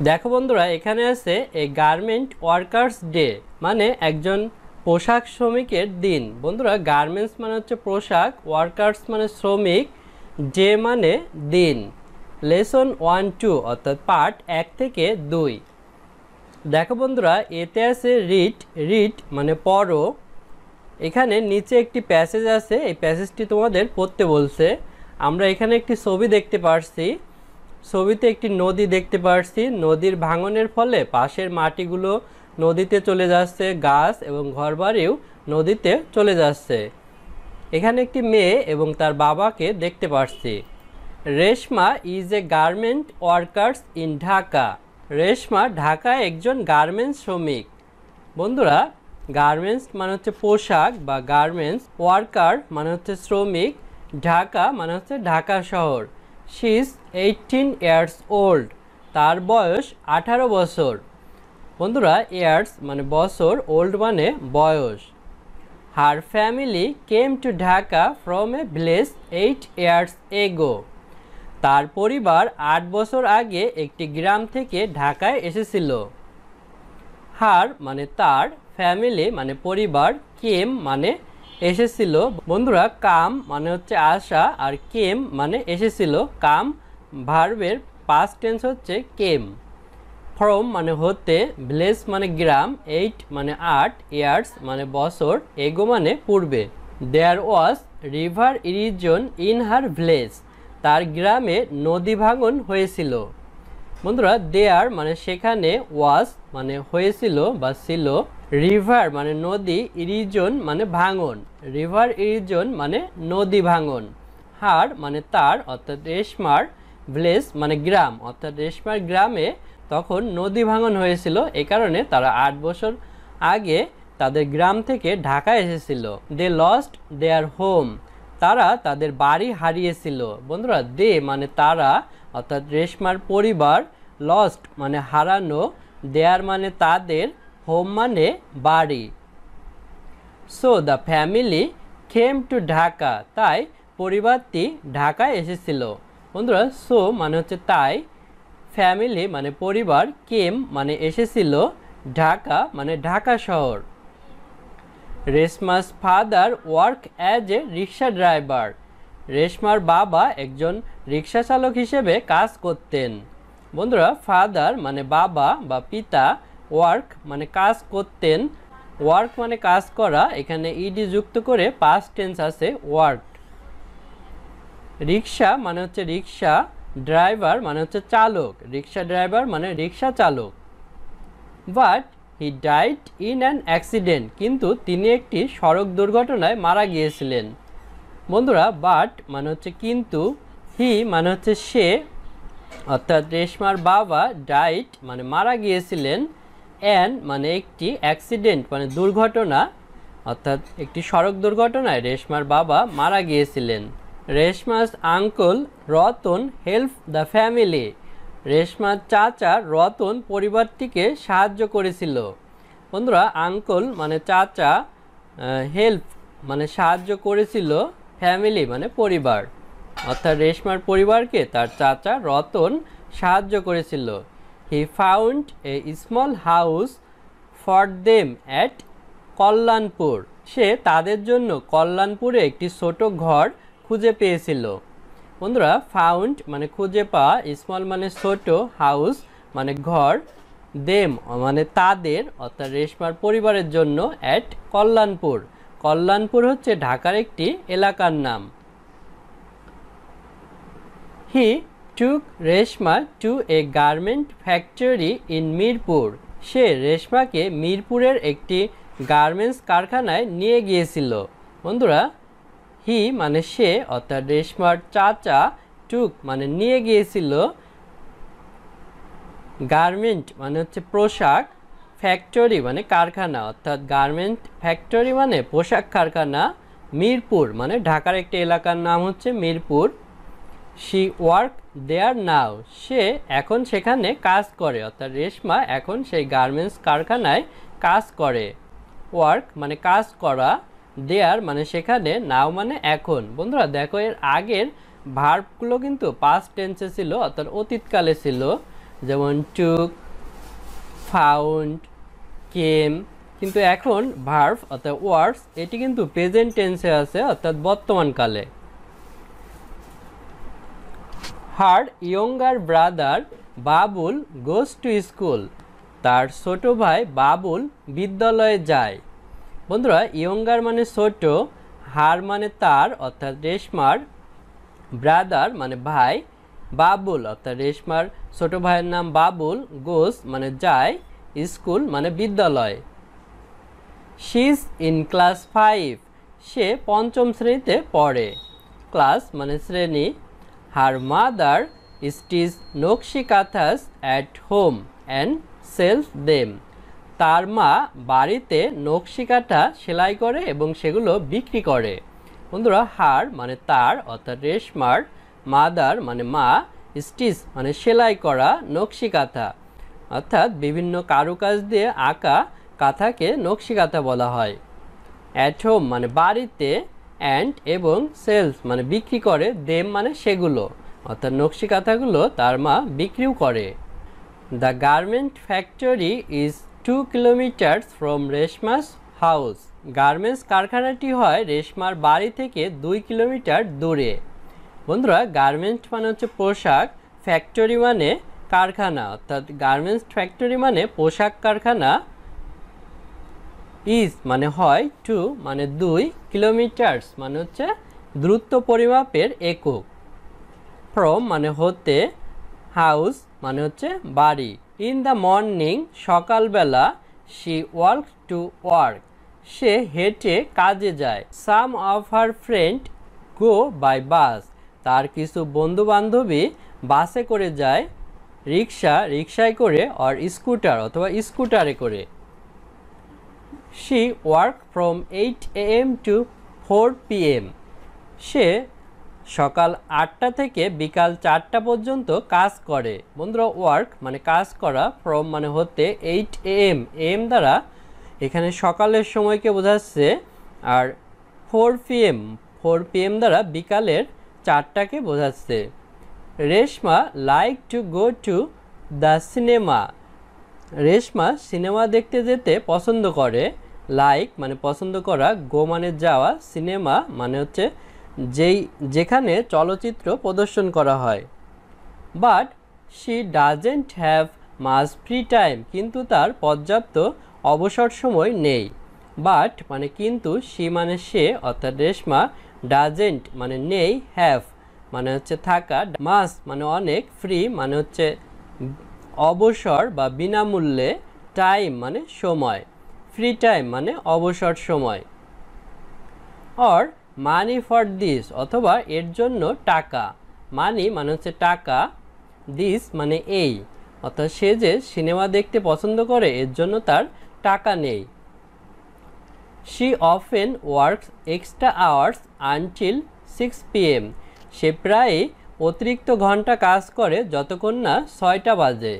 দেখো বন্ধুরা, এখানে আছে এ গার্মেন্ট ওয়ার্কার্স ডে, মানে একজন পোশাক শ্রমিকের দিন। বন্ধুরা, গার্মেন্টস মানে হচ্ছে পোশাক, ওয়ার্কার্স মানে শ্রমিক, ডে মানে দিন। লেসন 1-2 অর্থাৎ পার্ট 1 থেকে 2। দেখো বন্ধুরা, এতে আছে রিড। রিড মানে পড়ো। এখানে নিচে একটি প্যাসেজ আছে, এই প্যাসেজটি তোমাদের পড়তে বলছে। আমরা এখানে একটি ছবি দেখতে পারছি। ছবিতে একটি নদী দেখতে পারছি। নদীর ভাঙনের ফলে পাশের মাটিগুলো নদীতে চলে যাচ্ছে, গাছ এবং ঘরবাড়িও নদীতে চলে যাচ্ছে। এখানে একটি মেয়ে এবং তার বাবাকে দেখতে পারছি। Reshma is a garment workers in Dhaka. Reshma ঢাকায় একজন গার্মেন্টস শ্রমিক। বন্ধুরা, গার্মেন্টস মানে হচ্ছে পোশাক বা গার্মেন্টস, ওয়ার্কার মানে হচ্ছে শ্রমিক, ঢাকা মানে হচ্ছে ঢাকা শহর। She is 18 years old. তার বয়স 18 বছর। বন্ধুরা, ইয়ার্স মানে বছর, ওল্ড মানে বয়স। Her family came to Dhaka from a village 8 years ago. তার পরিবার 8 বছর আগে একটি গ্রাম থেকে ঢাকায় এসেছিল। হার মানে তার, ফ্যামিলি মানে পরিবার, কেম মানে এসেছিল। বন্ধুরা, কাম মানে হচ্ছে আসা, আর কেম মানে এসেছিল। কাম ভার্বের পাস্ট টেন্স হচ্ছে কেম। ফ্রম মানে হতে, ভিলেজ মানে গ্রাম, 8 মানে 8, ইয়ার্স মানে বছর, এগো মানে পূর্বে। There was river erosion in her village. তার গ্রামে নদী ভাঙন হয়েছিল। বন্ধুরা, দেয়ার মানে সেখানে, ওয়াজ মানে হয়েছিল বা ছিল, রিভার মানে নদী, ইরিজন মানে ভাঙন, রিভার ইরিজন মানে নদী ভাঙন, হার মানে তার অর্থাৎ রেশমার, ভিলেজ মানে গ্রাম অর্থাৎ রেশমার গ্রামে তখন নদী ভাঙন হয়েছিল। এই কারণে তারা 8 বছর আগে তাদের গ্রাম থেকে ঢাকা এসেছিল। They lost their home. তারা তাদের বাড়ি হারিয়েছিল। বন্ধুরা, দে মানে তারা অর্থাৎ রেশমার পরিবার, লস্ট মানে হারানো, দেয়ার মানে তাদের, হোম মানে বাড়ি। So the family came to Dhaka. তাই পরিবারটি ঢাকায় এসেছিল। বন্ধুরা, সো মানে হচ্ছে তাই, ফ্যামিলি মানে পরিবার, কেম মানে এসেছিল, ঢাকা মানে ঢাকা শহর। Reshma's father work as a rickshaw driver. রেশমার বাবা একজন রিক্সা চালক হিসেবে কাজ করতেন। বন্ধুরা, ফাদার মানে বাবা বা পিতা, ওয়ার্ক মানে কাজ করতেন, ওয়ার্ক মানে কাজ করা, এখানে ইডি যুক্ত করে পাস্ট টেন্স আছে ওয়ার্ক। রিক্সা মানে হচ্ছে রিক্সা, ড্রাইভার মানে হচ্ছে চালক, রিক্সা ড্রাইভার মানে রিক্সা চালক। But he died in an accident. কিন্তু তিনি একটি সড়ক দুর্ঘটনায় মারা গিয়েছিলেন। বন্ধুরা, বাট মানে হচ্ছে কিন্তু, হি মানে হচ্ছে সে অর্থাৎ রেশমার বাবা, ডাইড মানে মারা গিয়েছিলেন, অ্যান মানে একটি, অ্যাক্সিডেন্ট মানে দুর্ঘটনা অর্থাৎ একটি সড়ক দুর্ঘটনায় রেশমার বাবা মারা গিয়েছিলেন। Reshma's uncle Ratan help the family. রেশমার চাচা রতন পরিবারটিকে সাহায্য করেছিল। বন্ধুরা, আঙ্কল মানে চাচা, হেল্প মানে সাহায্য করেছিল, ফ্যামিলি মানে পরিবার অর্থাৎ রেশমার পরিবারকে তার চাচা রতন সাহায্য করেছিল। He found a small house for them at Kalyanpur. সে তাদের জন্য কল্যাণপুরে একটি ছোট ঘর খুঁজে পেয়েছিল। বন্ধুরা, ফাউন্ড মানে খুঁজে পাওয়া, স্মল মানে ছোট, হাউস মানে ঘর, দেম মানে তাদের অর্থাৎ রেশমার পরিবারের জন্য, অ্যাট কল্যাণপুর। কল্যাণপুর হচ্ছে ঢাকার একটি এলাকার নাম। He took Reshma to a garment factory in Mirpur. সে রেশমাকে মিরপুরের একটি গার্মেন্টস কারখানায় নিয়ে গিয়েছিল। বন্ধুরা, হি মানে সে অর্থাৎ রেশমার চাচা, টুক মানে নিয়ে গিয়েছিল, গার্মেন্ট মানে হচ্ছে পোশাক, ফ্যাক্টরি মানে কারখানা অর্থাৎ গার্মেন্ট ফ্যাক্টরি মানে পোশাক কারখানা, মিরপুর মানে ঢাকার একটি এলাকার নাম হচ্ছে মিরপুর। শি ওয়ার্ক দেয়ার নাও। সে এখন সেখানে কাজ করে অর্থাৎ রেশমা এখন সেই গার্মেন্টস কারখানায় কাজ করে। ওয়ার্ক মানে কাজ করা, দেয়ার মানে সেখানে, নাও মানে এখন। বন্ধুরা, দেখো এর আগের ভার্বগুলো কিন্তু পাস্ট টেন্সে ছিল অর্থাৎ অতীতকালে ছিল। যেমন টুক, ফাউন্ড, কেম। কিন্তু এখন ভার্ব অর্থাৎ ওয়ার্ডস এটি কিন্তু প্রেজেন্ট টেন্সে আছে, অর্থাৎ বর্তমানকালে। Her younger brother Babul goes to school, তার ছোট ভাই বাবুল বিদ্যালয়ে যায়। বন্ধুরা, ইয়ঙ্গার মানে ছোট, হার মানে তার অর্থাৎ রেশমার, ব্রাদার মানে ভাই, বাবুল অর্থাৎ রেশমার ছোট ভাইয়ের নাম বাবুল, গোজ মানে যায়, স্কুল মানে বিদ্যালয়। শি ইজ ইন ক্লাস 5, সে পঞ্চম শ্রেণীতে পড়ে। ক্লাস মানে শ্রেণী। হার mother stitch nakshi kanthas at home and sells them, তার মা বাড়িতে নকশি কাঁথা সেলাই করে এবং সেগুলো বিক্রি করে। বন্ধুরা, হার মানে তার অর্থাৎ রেশমার, মাদার মানে মা, স্টিচ মানে সেলাই করা, নকশি কাঁথা অর্থাৎ বিভিন্ন কারুকাজ দিয়ে আঁকা কাঁথাকে নকশি কাঁথা বলা হয়। অ্যাট হোম মানে বাড়িতে, অ্যান্ড এবং সেলস মানে বিক্রি করে, দেম মানে সেগুলো অর্থাৎ নকশি কাঁথাগুলো তার মা বিক্রিও করে। The garment factory is 2 kilometres from Reshma's house, garments কারখানাটি হয় রেশমার বাড়ি থেকে 2 কিলোমিটার দূরে। বন্ধুরা, গার্মেন্ট মানে হচ্ছে পোশাক, ফ্যাক্টরি মানে কারখানা, অর্থাৎ গার্মেন্টস ফ্যাক্টরি মানে পোশাক কারখানা। ইজ মানে হয়, 2 মানে 2, কিলোমিটার্স মানে হচ্ছে দূরত্ব পরিমাপের একক, ফ্রম মানে হতে, হাউস মানে হচ্ছে বাড়ি। ইন দ্য মর্নিং সকালবেলা, শি ওয়াক টু ওয়ার্ক, সে হেঁটে কাজে যায়। Some of her friend go by bus, তার কিছু বন্ধু বান্ধবী বাসে করে যায়, রিক্সায় করে, আর স্কুটার অথবা স্কুটারে করে। She work from 8 AM to 4 PM, সে সকাল 8টা থেকে বিকাল 4টা পর্যন্ত কাজ করে। বন্ধুরা, ওয়ার্ক মানে কাজ করা, ফ্রম মানে হতে, 8 AM, AM দ্বারা এখানে সকালের সময়কে বোঝাচ্ছে, আর 4 PM দ্বারা বিকালের 4টাকে বোঝাচ্ছে। Reshma like to go to the cinema, Reshma cinema দেখতে যেতে পছন্দ করে। লাইক মানে পছন্দ করা, গো মানে যাওয়া, সিনেমা মানে হচ্ছে যেখানে চলচ্চিত্র প্রদর্শন করা হয়। But she doesn't have much free time, কিন্তু তার পর্যাপ্ত অবসর সময় নেই। বাট মানে কিন্তু, শি মানে সে অর্থাৎ রেশমা, ডাজেন্ট মানে নেই, হ্যাভ মানে হচ্ছে থাকা, মাস মানে অনেক, ফ্রি মানে হচ্ছে অবসর বা বিনামূল্যে, টাইম মানে সময়, ফ্রি টাইম মানে অবসর সময়। অর মানি ফর দিস, অথবা এর জন্য টাকা, মানি মানে হচ্ছে টাকা, দিস মানে এই, অর্থাৎ সে যে সিনেমা দেখতে পছন্দ করে এর জন্য তার টাকা নেই। She often works extra hours until 6 PM, সে প্রায় অতিরিক্ত ঘন্টা কাজ করে যতক্ষণ না 6টা বাজে।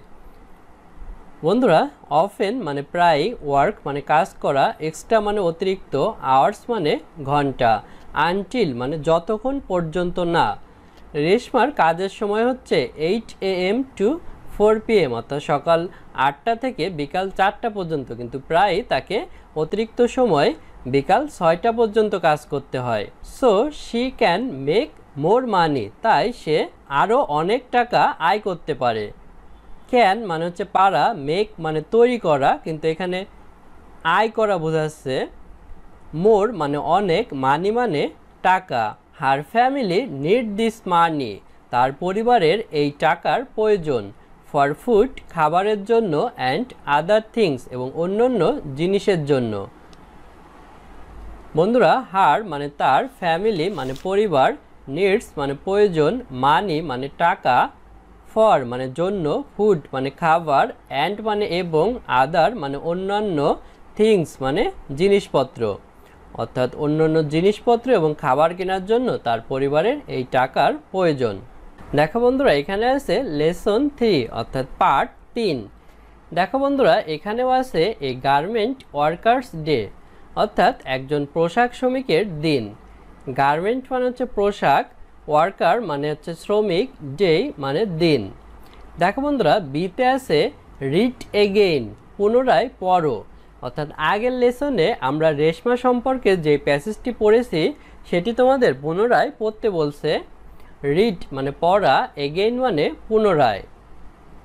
বন্ধুরা, অফেন মানে প্রায়, ওয়ার্ক মানে কাজ করা, এক্সট্রা মানে অতিরিক্ত, আওয়ার্স মানে ঘন্টা, আনটিল মানে যতক্ষণ পর্যন্ত না। রেশমার কাজের সময় হচ্ছে 8 AM টু 4 PM, অর্থাৎ সকাল 8টা থেকে বিকাল 4টা পর্যন্ত, কিন্তু প্রায় তাকে অতিরিক্ত সময় বিকাল 6টা পর্যন্ত কাজ করতে হয়। So she can make more money, তাই সে আরও অনেক টাকা আয় করতে পারে। ক্যান মানে হচ্ছে পারা, মেক মানে তৈরি করা, কিন্তু এখানে আয় করা বোঝাচ্ছে। মোর মানে অনেক, মানি মানে টাকা। হার ফ্যামিলি নিড দিস মানি, তার পরিবারের এই টাকার প্রয়োজন। ফর ফুড খাবারের জন্য, অ্যান্ড আদার থিংস এবং অন্যান্য জিনিসের জন্য। বন্ধুরা, হার মানে তার, ফ্যামিলি মানে পরিবার, নিডস মানে প্রয়োজন, মানি মানে টাকা, ফর মানে জন্য, ফুড মানে খাবার, অ্যান্ড মানে এবং, আদার মানে অন্যান্য, থিংস মানে জিনিসপত্র, অর্থাৎ অন্যান্য জিনিসপত্র এবং খাবার কেনার জন্য তার পরিবারের এই টাকার প্রয়োজন। দেখো বন্ধুরা, এখানে আছে লেসন 3 অর্থাৎ পার্ট 3। দেখো বন্ধুরা, এখানেও আছে এ গার্মেন্ট ওয়ার্কার্স ডে, অর্থাৎ একজন পোশাক শ্রমিকের দিন। গার্মেন্ট মানে হচ্ছে পোশাক, ওয়ার্কার মানে হচ্ছে শ্রমিক, ডে মানে দিন। দেখো বন্ধুরা বিতে আছে রিড এগেইন, পুনরায় পড়ো। অর্থাৎ আগের লেসনে আমরা রেশমা সম্পর্কে যে প্যাসেজটি পড়েছি সেটি তোমাদের পুনরায় পড়তে বলছে। রিড মানে পড়া, এগেইন মানে পুনরায়।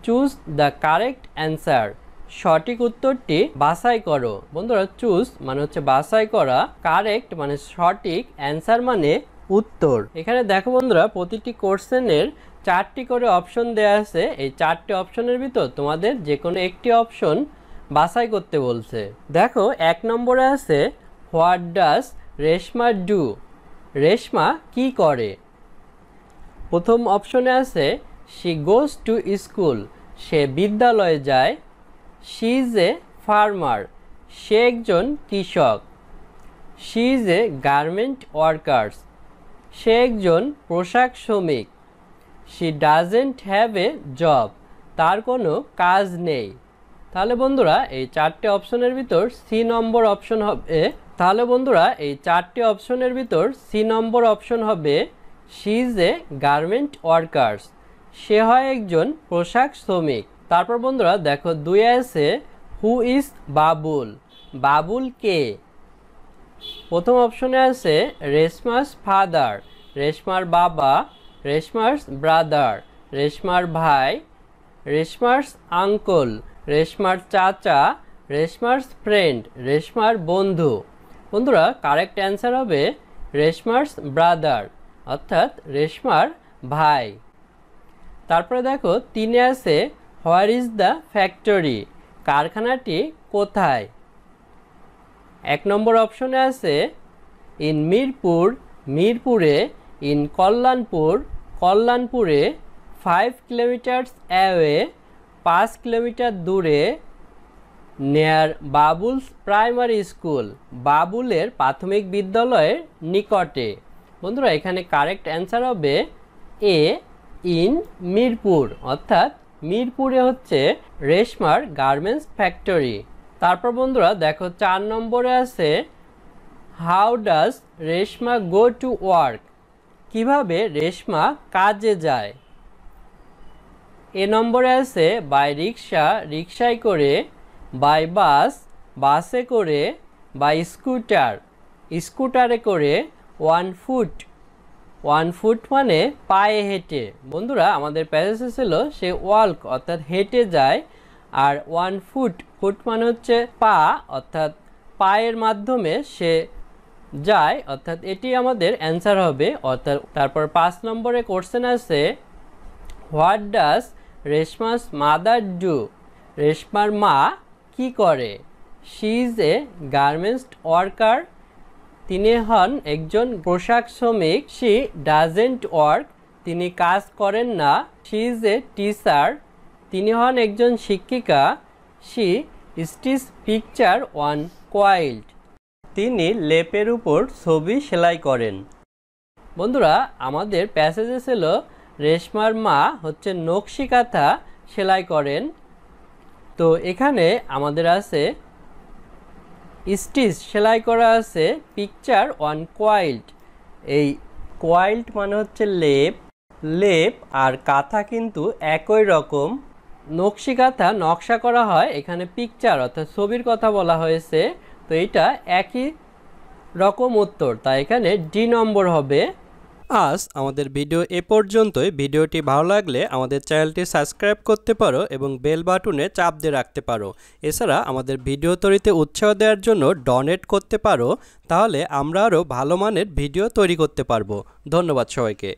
চুজ দ্য কারেক্ট অ্যান্সার, সঠিক উত্তরটি বাছাই করো। বন্ধুরা চুজ মানে হচ্ছে বাছাই করা, কারেক্ট মানে সঠিক, অ্যান্সার মানে উত্তর। এখানে দেখো বন্ধুরা প্রতিটি কোশ্চেনের 4টি করে অপশন দেওয়া আছে। এই 4টি অপশনের ভিতর তোমাদের যে কোনো একটি অপশন বাছাই করতে বলছে। দেখো 1 নম্বরে আছে what does Reshma do, Reshma কি করে। প্রথম অপশনে আছে শি গোজ টু স্কুল, সে বিদ্যালয়ে যায়। শি ইজ এ ফার্মার, সে একজন কৃষক। She is a garment workers, সে একজন পোশাক শ্রমিক। She doesn't have a job, তার কোনো কাজ নেই। তাহলে বন্ধুরা এই 4টে অপশনের ভিতর সি নম্বর অপশন হবে। তাহলে বন্ধুরা এই 4টি অপশনের ভিতর সি নম্বর অপশন হবে she is a garment workers, সে হয় একজন পোশাক শ্রমিক। তারপর বন্ধুরা দেখো 2 আছে হু ইজ বাবুল, বাবুল কে। প্রথম অপশনে আছে রেশমাস ফাদার, রেশমার বাবা। রেশমাস ব্রাদার, রেশমার ভাই। রেশমাস আঙ্কল, রেশমার চাচা। রেশমাস ফ্রেন্ড, রেশমার বন্ধু। বন্ধুরা কারেক্ট অ্যান্সার হবে রেশমাস ব্রাদার, অর্থাৎ রেশমার ভাই। তারপরে দেখো 3 আছে হোয়ার ইজ দ্য ফ্যাক্টরি, কারখানাটি কোথায়। 1 নম্বর অপশনে আছে ইন মিরপুর, মিরপুরে। ইন কল্যাণপুর, কল্যাণপুরে। 5 কিলোমিটার্স অ্যাওয়ে, 5 কিলোমিটার দূরে। নেয়ার বাবুলস প্রাইমারি স্কুল, বাবুলের প্রাথমিক বিদ্যালয়ের নিকটে। বন্ধুরা এখানে কারেক্ট অ্যান্সার হবে এ ইন মিরপুর, অর্থাৎ মিরপুরে হচ্ছে রেশমার গার্মেন্টস ফ্যাক্টরি। তারপর বন্ধুরা দেখো 4 নম্বরে আছে how does Reshma go to work, কিভাবে রেশমা কাজে যায়। এ নম্বরে আছে বাই রিক্সা, রিক্সায় করে। বাই বাস, বাসে করে। বাই স্কুটার, স্কুটারে করে। 1 ফুট, 1 ফুট মানে পায়ে হেঁটে। বন্ধুরা আমাদের প্যাসেজে ছিল সে ওয়াল্ক অর্থাৎ হেঁটে যায়, আর 1 ফুট, ফুট মানে হচ্ছে পা, অর্থাৎ পায়ের মাধ্যমে সে যায়, অর্থাৎ এটি আমাদের অ্যান্সার হবে। অর্থাৎ তারপর 5 নম্বরে কোশ্চেন আছে what does Reshma's mother do, রেশমার মা কি করে। She is a garments worker, তিনি হন একজন পোশাক শ্রমিক। শি ডাজেন্ট ওয়ার্ক, তিনি কাজ করেন না। শি ইজ এ টিচার, তিনি হন একজন শিক্ষিকা। শি স্টিচ পিকচার অন কোয়াইল্ট, তিনি লেপের উপর ছবি সেলাই করেন। বন্ধুরা আমাদের প্যাসেজে ছিল রেশমার মা হচ্ছে নকশি কাঁথা সেলাই করেন। তো এখানে আমাদের আছে স্টিচ সেলাই করা আছে, পিকচার অন কোয়াইল্ট। এই কোয়াইল্ট মানে হচ্ছে লেপ, লেপ আর কাঁথা কিন্তু একই রকম। নকশি কাঁথা নকশা করা হয়, এখানে পিকচার অর্থাৎ ছবির কথা বলা হয়েছে। তো এটা একই রকম উত্তর, তাই এখানে ডি নম্বর হবে। আজ আমাদের ভিডিও এ পর্যন্তই। ভিডিওটি ভালো লাগলে আমাদের চ্যানেলটি সাবস্ক্রাইব করতে পারো এবং বেল বাটনে চাপ দিয়ে রাখতে পারো। এছাড়া আমাদের ভিডিও তৈরিতে উৎসাহ দেওয়ার জন্য ডোনেট করতে পারো, তাহলে আমরা আরও ভালো মানের ভিডিও তৈরি করতে পারবো। ধন্যবাদ সবাইকে।